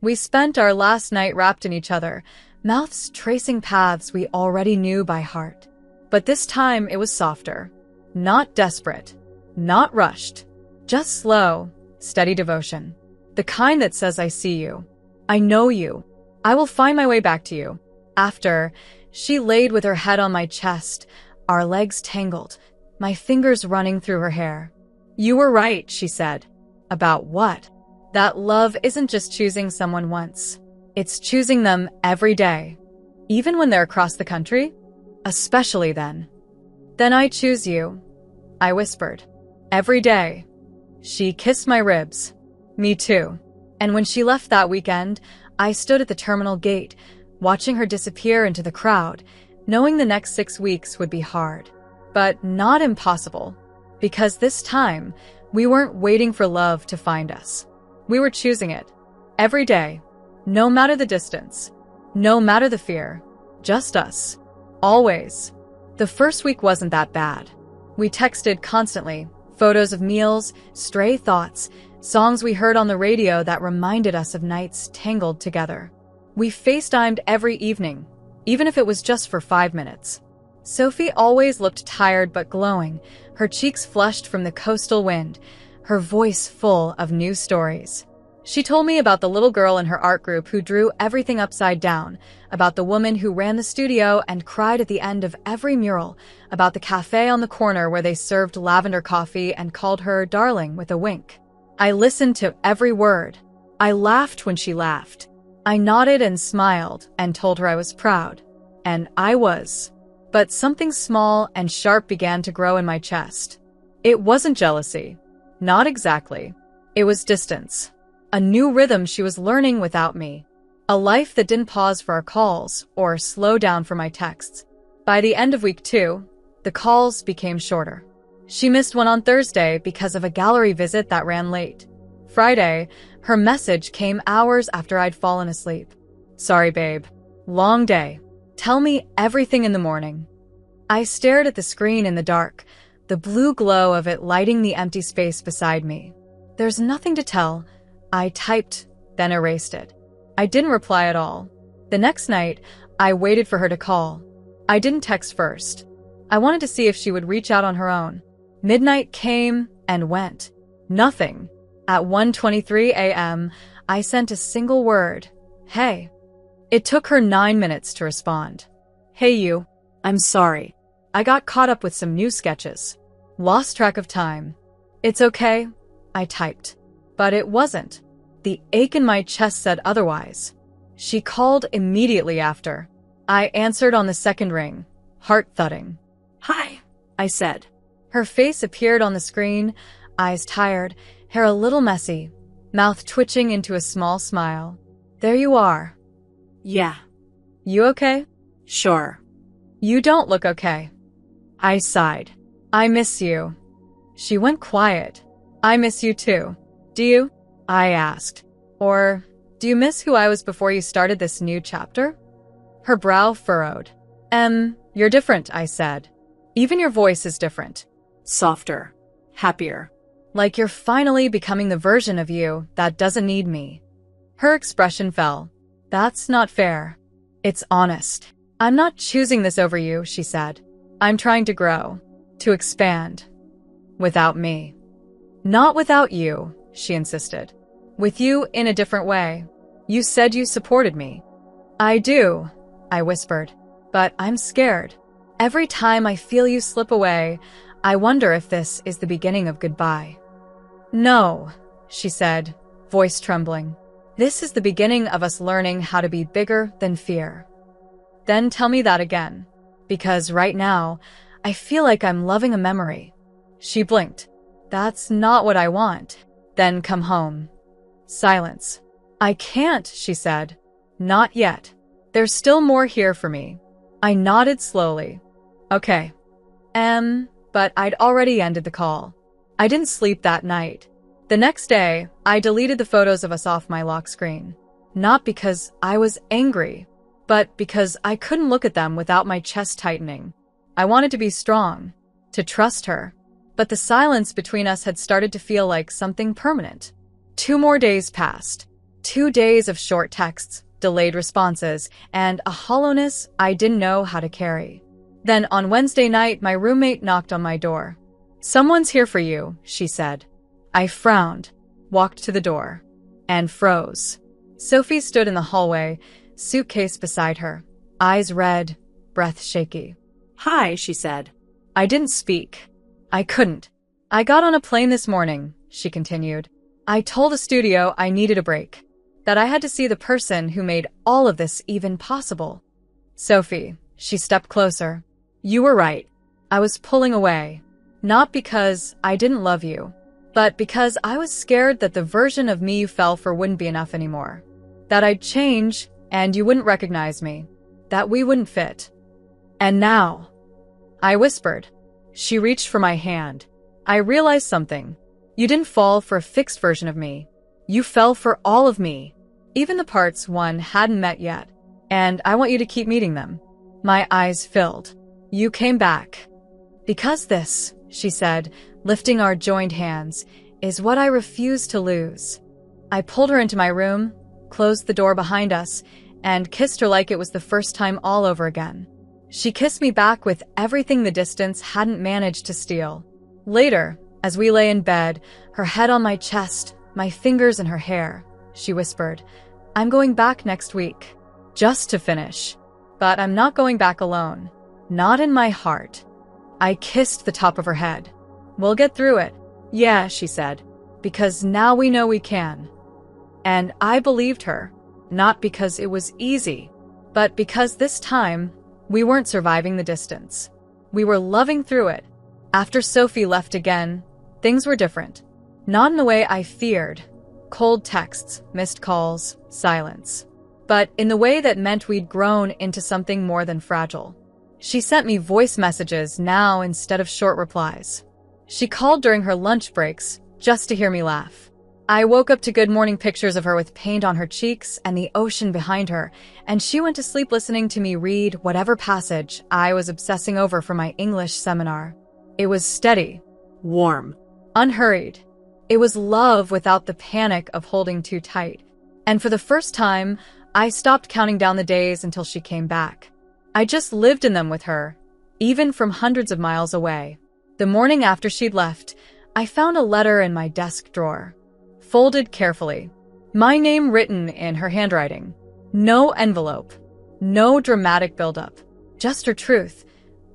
We spent our last night wrapped in each other, mouths tracing paths we already knew by heart. But this time it was softer. Not desperate. Not rushed. Just slow, steady devotion. The kind that says I see you. I know you. I will find my way back to you. After, she laid with her head on my chest, our legs tangled, my fingers running through her hair. You were right, she said. About what? That love isn't just choosing someone once. It's choosing them every day. Even when they're across the country? Especially then. Then I choose you, I whispered. Every day. She kissed my ribs. Me too. And when she left that weekend, I stood at the terminal gate, watching her disappear into the crowd, knowing the next 6 weeks would be hard. But not impossible. Because this time, we weren't waiting for love to find us. We were choosing it. Every day. No matter the distance. No matter the fear. Just us. Always. The first week wasn't that bad. We texted constantly. Photos of meals, stray thoughts, songs we heard on the radio that reminded us of nights tangled together. We FaceTimed every evening, even if it was just for 5 minutes. Sophie always looked tired but glowing, her cheeks flushed from the coastal wind, her voice full of new stories. She told me about the little girl in her art group who drew everything upside down, about the woman who ran the studio and cried at the end of every mural, about the cafe on the corner where they served lavender coffee and called her darling with a wink. I listened to every word. I laughed when she laughed. I nodded and smiled and told her I was proud. And I was. But something small and sharp began to grow in my chest. It wasn't jealousy. Not exactly. It was distance. A new rhythm she was learning without me. A life that didn't pause for our calls or slow down for my texts. By the end of week 2, the calls became shorter. She missed one on Thursday because of a gallery visit that ran late. Friday, her message came hours after I'd fallen asleep. Sorry, babe. Long day. Tell me everything in the morning. I stared at the screen in the dark, the blue glow of it lighting the empty space beside me. There's nothing to tell. I typed, then erased it. I didn't reply at all. The next night, I waited for her to call. I didn't text first. I wanted to see if she would reach out on her own. Midnight came and went. Nothing. At 1:23 a.m., I sent a single word. Hey. It took her 9 minutes to respond. Hey you. I'm sorry. I got caught up with some new sketches. Lost track of time. It's okay, I typed. But it wasn't. The ache in my chest said otherwise. She called immediately after. I answered on the second ring, heart thudding. Hi, I said. Her face appeared on the screen, eyes tired, hair a little messy, mouth twitching into a small smile. There you are. Yeah. You okay? Sure. You don't look okay. I sighed. I miss you. She went quiet. I miss you too. Do you? I asked. Or, do you miss who I was before you started this new chapter? Her brow furrowed. You're different, I said. Even your voice is different. Softer. Happier. Like you're finally becoming the version of you that doesn't need me. Her expression fell. That's not fair. It's honest. I'm not choosing this over you, she said. I'm trying to grow. To expand. Without me. Not without you, she insisted. With you in a different way. You said you supported me. I do, I whispered. But I'm scared. Every time I feel you slip away, I wonder if this is the beginning of goodbye. No, she said, voice trembling. This is the beginning of us learning how to be bigger than fear. Then tell me that again. Because right now, I feel like I'm loving a memory. She blinked. That's not what I want. Then come home. Silence. I can't, she said. Not yet. There's still more here for me. I nodded slowly. Okay. But I'd already ended the call. I didn't sleep that night. The next day, I deleted the photos of us off my lock screen. Not because I was angry, but because I couldn't look at them without my chest tightening. I wanted to be strong, to trust her. But the silence between us had started to feel like something permanent. 2 more days passed. 2 days of short texts, delayed responses, and a hollowness I didn't know how to carry. Then on Wednesday night, my roommate knocked on my door. Someone's here for you, she said. I frowned, walked to the door, and froze. Sophie stood in the hallway, suitcase beside her, eyes red, breath shaky. Hi, she said. I didn't speak. I couldn't. I got on a plane this morning, she continued. I told the studio I needed a break, that I had to see the person who made all of this even possible. Sophie, she stepped closer. You were right. I was pulling away. Not because I didn't love you, but because I was scared that the version of me you fell for wouldn't be enough anymore. That I'd change and you wouldn't recognize me. That we wouldn't fit. And now, I whispered. She reached for my hand. I realized something. You didn't fall for a fixed version of me. You fell for all of me, even the parts one hadn't met yet, and I want you to keep meeting them. My eyes filled. You came back. Because this, she said, lifting our joined hands, is what I refuse to lose. I pulled her into my room, closed the door behind us, and kissed her like it was the first time all over again. She kissed me back with everything the distance hadn't managed to steal. Later, as we lay in bed, her head on my chest, my fingers in her hair, she whispered, I'm going back next week. Just to finish. But I'm not going back alone. Not in my heart. I kissed the top of her head. We'll get through it. Yeah, she said, because now we know we can. And I believed her, not because it was easy, but because this time, we weren't surviving the distance. We were loving through it. After Sophie left again, things were different. Not in the way I feared. Cold texts, missed calls, silence. But in the way that meant we'd grown into something more than fragile. She sent me voice messages now instead of short replies. She called during her lunch breaks just to hear me laugh. I woke up to good morning pictures of her with paint on her cheeks and the ocean behind her, and she went to sleep listening to me read whatever passage I was obsessing over for my English seminar. It was steady, Warm. unhurried. It was love without the panic of holding too tight. And for the first time, I stopped counting down the days until she came back. I just lived in them with her, even from hundreds of miles away. The morning after she'd left, I found a letter in my desk drawer. Folded carefully. My name written in her handwriting. No envelope. No dramatic buildup. Just her truth,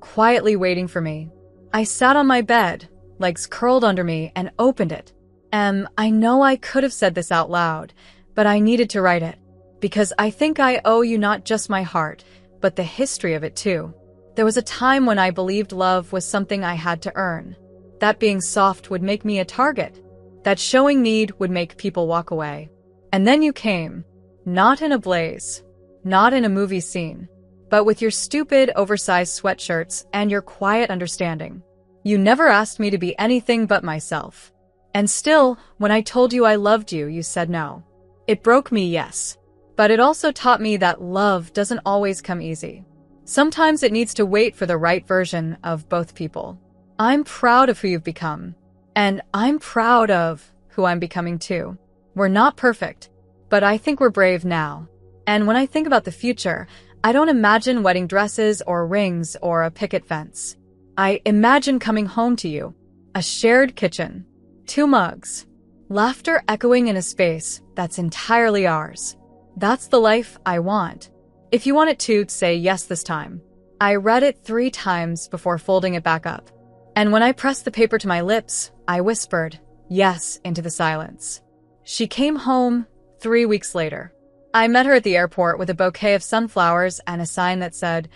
quietly waiting for me. I sat on my bed, legs curled under me, and opened it. I know I could have said this out loud, but I needed to write it. Because I think I owe you not just my heart, but the history of it too. There was a time when I believed love was something I had to earn. That being soft would make me a target. That showing need would make people walk away. And then you came. Not in a blaze. Not in a movie scene. But with your stupid, oversized sweatshirts and your quiet understanding. You never asked me to be anything but myself. And still, when I told you I loved you, you said no. It broke me, yes. But it also taught me that love doesn't always come easy. Sometimes it needs to wait for the right version of both people. I'm proud of who you've become. And I'm proud of who I'm becoming too. We're not perfect, but I think we're brave now. And when I think about the future, I don't imagine wedding dresses or rings or a picket fence. I imagine coming home to you, a shared kitchen, 2 mugs, laughter echoing in a space that's entirely ours. That's the life I want. If you want it to, say yes this time. I read it 3 times before folding it back up. And when I pressed the paper to my lips, I whispered yes into the silence. She came home 3 weeks later. I met her at the airport with a bouquet of sunflowers and a sign that said,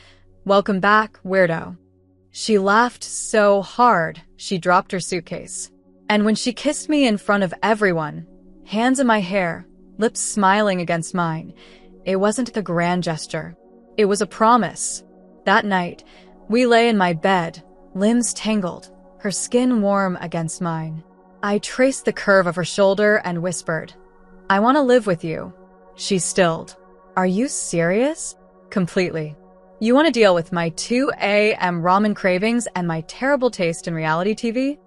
"Welcome back, weirdo." She laughed so hard, she dropped her suitcase. And when she kissed me in front of everyone, hands in my hair, lips smiling against mine, it wasn't the grand gesture. It was a promise. That night, we lay in my bed, limbs tangled, her skin warm against mine. I traced the curve of her shoulder and whispered, "I want to live with you." She stilled. "Are you serious?" "Completely. You want to deal with my 2 a.m. ramen cravings and my terrible taste in reality TV?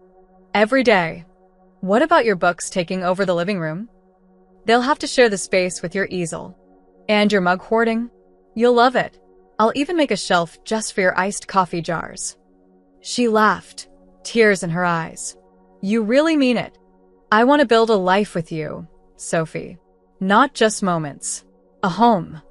Every day. What about your books taking over the living room? They'll have to share the space with your easel. And your mug hoarding? You'll love it. I'll even make a shelf just for your iced coffee jars." She laughed, tears in her eyes. "You really mean it. I want to build a life with you, Sophie. Not just moments. A home."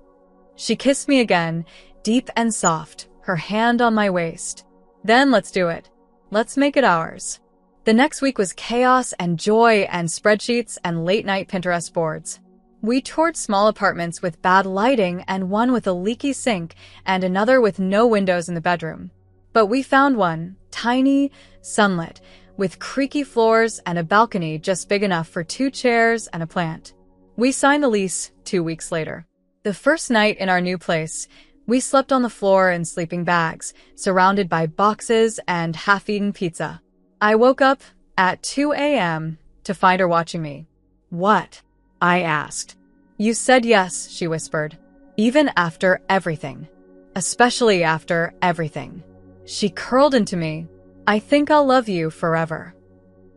She kissed me again, deep and soft, her hand on my waist. "Then let's do it. Let's make it ours." The next week was chaos and joy and spreadsheets and late-night Pinterest boards. We toured small apartments with bad lighting and one with a leaky sink and another with no windows in the bedroom. But we found one, tiny, sunlit, with creaky floors and a balcony just big enough for 2 chairs and a plant. We signed the lease 2 weeks later. The first night in our new place, we slept on the floor in sleeping bags, surrounded by boxes and half-eaten pizza. I woke up at 2 a.m. to find her watching me. "What?" I asked. You said yes, she whispered. Even after everything. Especially after everything. She curled into me. I think I'll love you forever.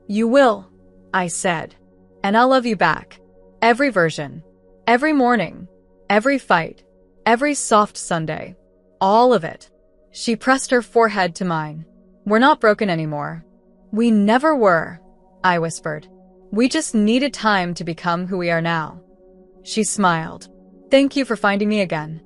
You will, I said. And I'll love you back. Every version. Every morning. Every fight. Every soft Sunday. All of it. She pressed her forehead to mine. We're not broken anymore. We never were, I whispered. We just needed time to become who we are now. She smiled. Thank you for finding me again.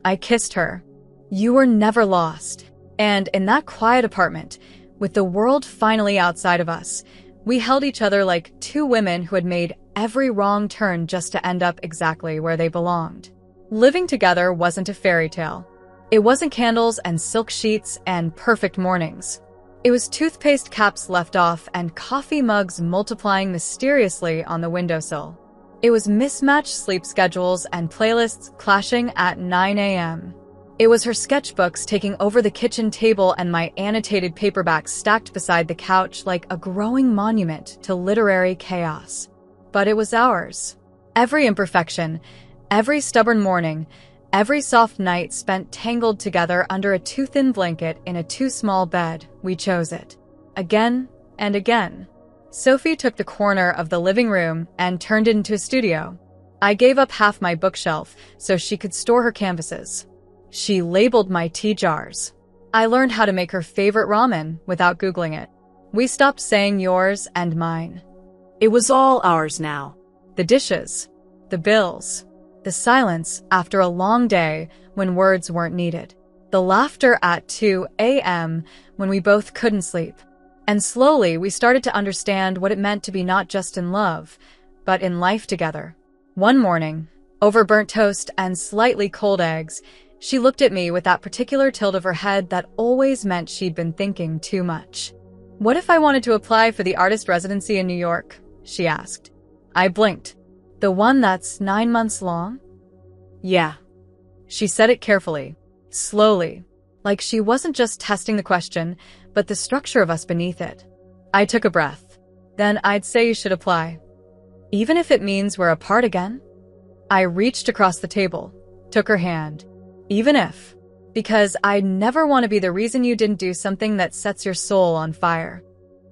I kissed her. You were never lost. And in that quiet apartment, with the world finally outside of us, we held each other like two women who had made every wrong turn just to end up exactly where they belonged. Living together wasn't a fairy tale. It wasn't candles and silk sheets and perfect mornings. It was toothpaste caps left off and coffee mugs multiplying mysteriously on the windowsill. It was mismatched sleep schedules and playlists clashing at 9 a.m. It was her sketchbooks taking over the kitchen table and my annotated paperbacks stacked beside the couch like a growing monument to literary chaos. But it was ours. Every imperfection, every stubborn morning, every soft night spent tangled together under a too-thin blanket in a too-small bed, we chose it. Again and again. Sophie took the corner of the living room and turned it into a studio. I gave up half my bookshelf so she could store her canvases. She labeled my tea jars. I learned how to make her favorite ramen without Googling it. We stopped saying yours and mine. It was all ours now. The dishes, the bills, the silence after a long day when words weren't needed, the laughter at 2 a.m. when we both couldn't sleep. And slowly we started to understand what it meant to be not just in love, but in life together. One morning, over burnt toast and slightly cold eggs, she looked at me with that particular tilt of her head that always meant she'd been thinking too much. What if I wanted to apply for the artist residency in New York? She asked. I blinked. The one that's 9 months long? Yeah. She said it carefully, slowly, like she wasn't just testing the question, but the structure of us beneath it. I took a breath. Then I'd say you should apply. Even if it means we're apart again? I reached across the table, took her hand. Even if. Because I'd never want to be the reason you didn't do something that sets your soul on fire.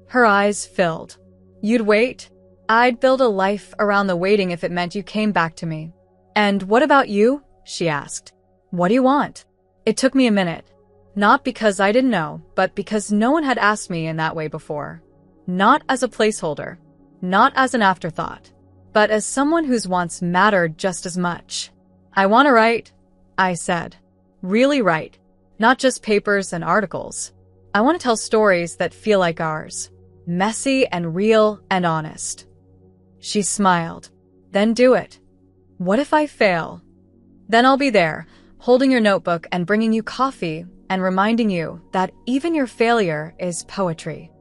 Her eyes filled. You'd wait? I'd build a life around the waiting if it meant you came back to me. And what about you? She asked. What do you want? It took me a minute. Not because I didn't know, but because no one had asked me in that way before. Not as a placeholder. Not as an afterthought. But as someone whose wants mattered just as much. I want to write, I said. Really write. Not just papers and articles. I want to tell stories that feel like ours. Messy and real and honest. She smiled. Then do it. What if I fail? Then I'll be there, holding your notebook and bringing you coffee and reminding you that even your failure is poetry.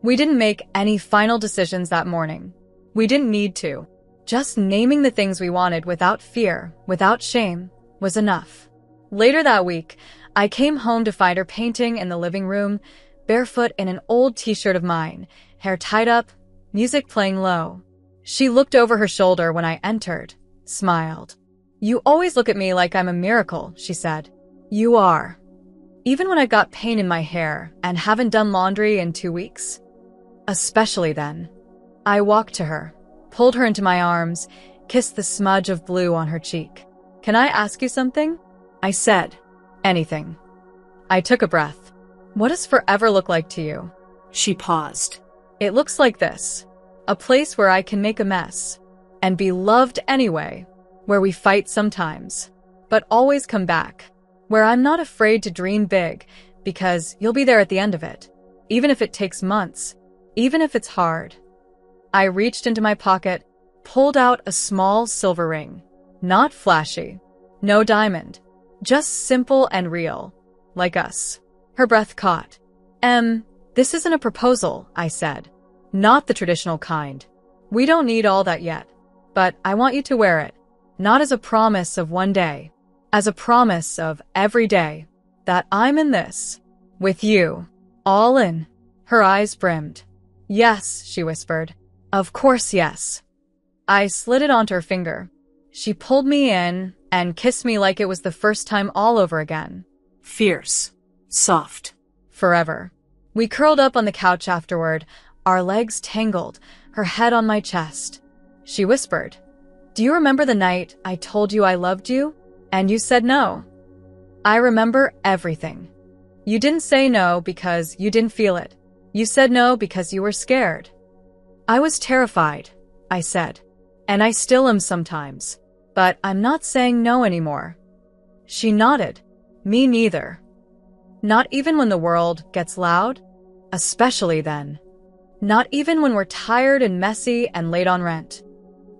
We didn't make any final decisions that morning. We didn't need to. Just naming the things we wanted without fear, without shame, was enough. Later that week, I came home to find her painting in the living room, barefoot in an old t-shirt of mine, hair tied up, music playing low. She looked over her shoulder when I entered, smiled. You always look at me like I'm a miracle, she said. You are. Even when I've got pain in my hair and haven't done laundry in 2 weeks. Especially then. I walked to her, pulled her into my arms, kissed the smudge of blue on her cheek. Can I ask you something? I said. Anything. I took a breath. What does forever look like to you? She paused. It looks like this. A place where I can make a mess. And be loved anyway. Where we fight sometimes. But always come back. Where I'm not afraid to dream big. Because you'll be there at the end of it. Even if it takes months. Even if it's hard. I reached into my pocket, pulled out a small silver ring. Not flashy. No diamond. Just simple and real. Like us. Her breath caught. This isn't a proposal, I said. Not the traditional kind. We don't need all that yet. But I want you to wear it. Not as a promise of one day. As a promise of every day. That I'm in this. With you. All in. Her eyes brimmed. Yes, she whispered. Of course yes. I slid it onto her finger. She pulled me in and kissed me like it was the first time all over again. Fierce. Soft. Forever. We curled up on the couch afterward, our legs tangled, her head on my chest. She whispered, "Do you remember the night I told you I loved you? And you said no?" I remember everything. You didn't say no because you didn't feel it. You said no because you were scared. I was terrified, I said. And I still am sometimes. But I'm not saying no anymore. She nodded. Me neither. Not even when the world gets loud? Especially then. Not even when we're tired and messy and late on rent.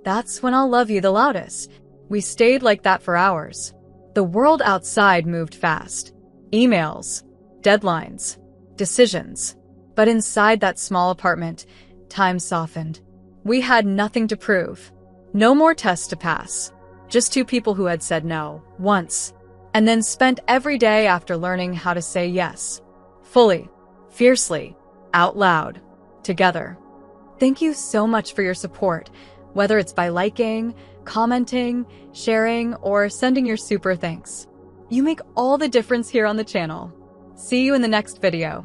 That's when I'll love you the loudest. We stayed like that for hours. The world outside moved fast. Emails, deadlines, decisions. But inside that small apartment, time softened. We had nothing to prove. No more tests to pass. Just two people who had said no, once, and then spent every day after learning how to say yes. Fully, fiercely, out loud, together. Thank you so much for your support, whether it's by liking, commenting, sharing, or sending your super thanks. You make all the difference here on the channel. See you in the next video.